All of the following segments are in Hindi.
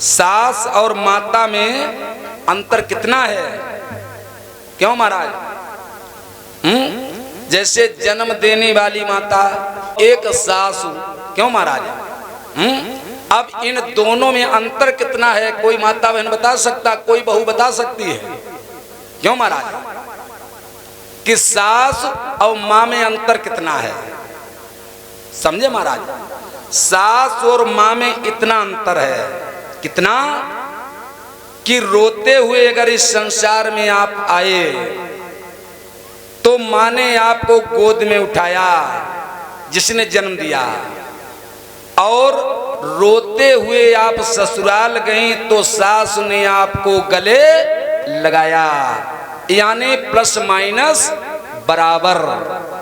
सास और माता में अंतर कितना है? क्यों महाराज? जैसे जन्म देने वाली माता, एक सासू, क्यों महाराज? अब इन दोनों में अंतर कितना है? कोई माता बहन बता सकता, कोई बहू बता सकती है? क्यों महाराज? कि सास और माँ में अंतर कितना है? समझे महाराज? सास और माँ में इतना अंतर है, कितना कि रोते हुए अगर इस संसार में आप आए तो माँ ने आपको गोद में उठाया, जिसने जन्म दिया, और रोते हुए आप ससुराल गई तो सास ने आपको गले लगाया, यानी प्लस माइनस बराबर।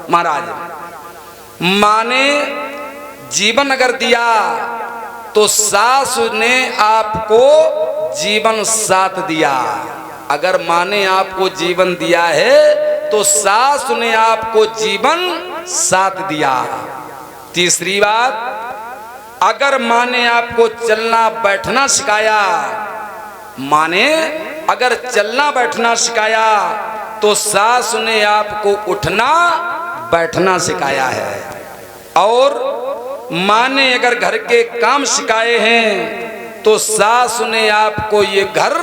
महाराज, माँ ने जीवन अगर दिया तो सास ने आपको जीवन साथ दिया। अगर माँ ने आपको जीवन दिया है तो सास ने आपको जीवन साथ दिया। तीसरी बात, अगर माँ ने आपको चलना बैठना सिखाया, माँ ने अगर चलना बैठना सिखाया तो सास ने आपको उठना बैठना सिखाया है। और माँ ने अगर घर के काम सिखाए हैं तो सास ने आपको ये घर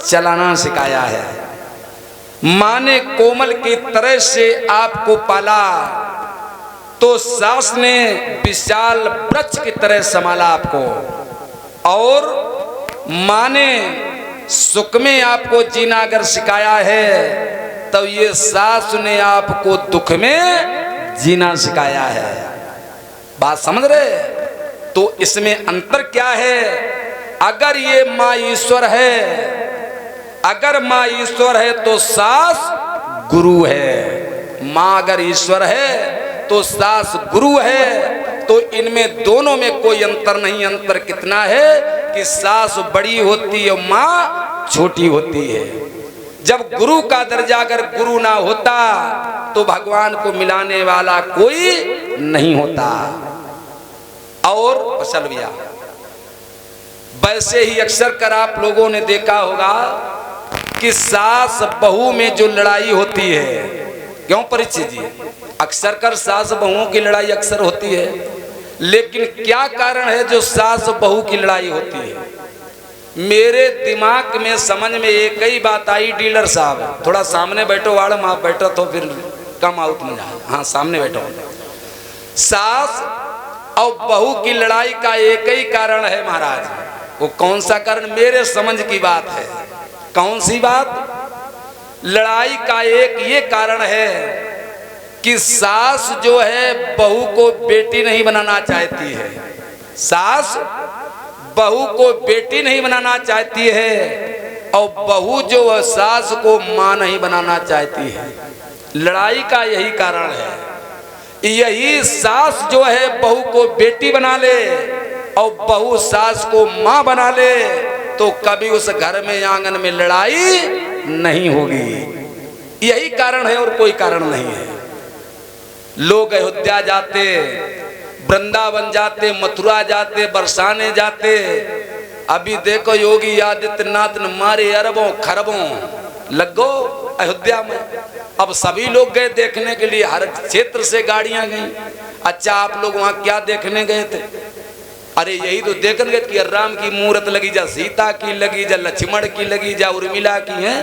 चलाना सिखाया है। माँ ने कोमल की तरह से आपको पाला तो सास ने विशाल वृक्ष की तरह संभाला आपको। और माँ ने सुख में आपको जीना अगर सिखाया है तो ये सास ने आपको दुख में जीना सिखाया है। बात समझ रहे? तो इसमें अंतर क्या है? अगर ये माँ ईश्वर है, अगर माँ ईश्वर है तो सास गुरु है। माँ अगर ईश्वर है तो सास गुरु है। तो इनमें दोनों में कोई अंतर नहीं। अंतर कितना है कि सास बड़ी होती है, माँ छोटी होती है। जब गुरु का दर्जा अगर गुरु ना होता तो भगवान को मिलाने वाला कोई नहीं होता। और चल भैया, वैसे ही अक्सर कर आप लोगों ने देखा होगा कि सास बहू में जो लड़ाई होती है, क्यों परिचित जी? अक्सर कर सास बहुओं की लड़ाई अक्सर होती है, लेकिन क्या कारण है जो सास बहू की लड़ाई होती है? मेरे दिमाग में समझ में एक ही बात आई, डीलर साहब थोड़ा सामने बैठो, वाड़ आप बैठो तो फिर कम आउट में जाए। हाँ सामने बैठो। सास और बहू की लड़ाई का एक ही कारण है महाराज। वो कौन सा कारण? मेरे समझ की बात है। कौन सी बात? लड़ाई का एक ये कारण है कि सास जो है बहू को बेटी नहीं बनाना चाहती है। सास बहू को बेटी नहीं बनाना चाहती है और बहू जो है सास को माँ नहीं बनाना चाहती है। लड़ाई का यही कारण है। यही सास जो है बहू को बेटी बना ले और बहू सास को माँ बना ले तो कभी उस घर में आंगन में लड़ाई नहीं होगी। यही कारण है और कोई कारण नहीं है। लोग अयोध्या जाते, वृंदावन जाते, मथुरा जाते, बरसाने जाते। अभी देखो योगी आदित्यनाथ ने मारे अरबों खरबों लगो अयोध्या में। अब सभी लोग गए देखने के लिए, हर क्षेत्र से गाड़ियां गई। अच्छा आप लोग वहां क्या देखने गए थे? अरे यही तो देखने गए कि राम की मूर्त लगी, जा सीता की लगी, जा लक्ष्मण की लगी, जा उर्मिला की है।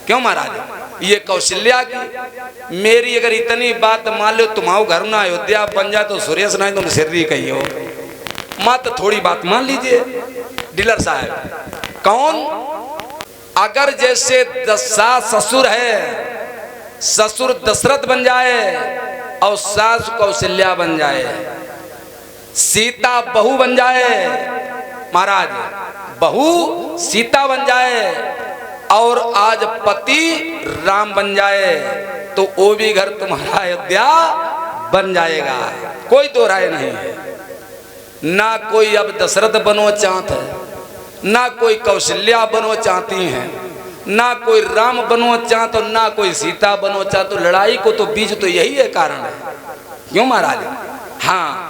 क्यों महाराज? ये कौशल्या की। मेरी अगर इतनी बात मान लो, तुम्हारा घर ना अयोध्या बन जाए तो सुरेश नाई तुम सिर्री कही हो। मत थोड़ी बात मान लीजिए डीलर साहब। कौन? अगर जैसे सास ससुर है, ससुर दशरथ बन जाए और सास कौशल्या बन जाए, सीता बहू बन जाए महाराज, बहू सीता बन जाए और आज पति राम बन जाए तो वो भी घर तुम्हारा अयोध्या बन जाएगा। कोई दो राय नहीं है। ना कोई अब दशरथ बनो चाहत है, ना कोई कौशल्या बनो चाहती हैं, ना कोई राम बनो चाहत और ना कोई सीता बनो चाहत। तो लड़ाई को तो बीच तो यही है कारण है। क्यों महाराज? हाँ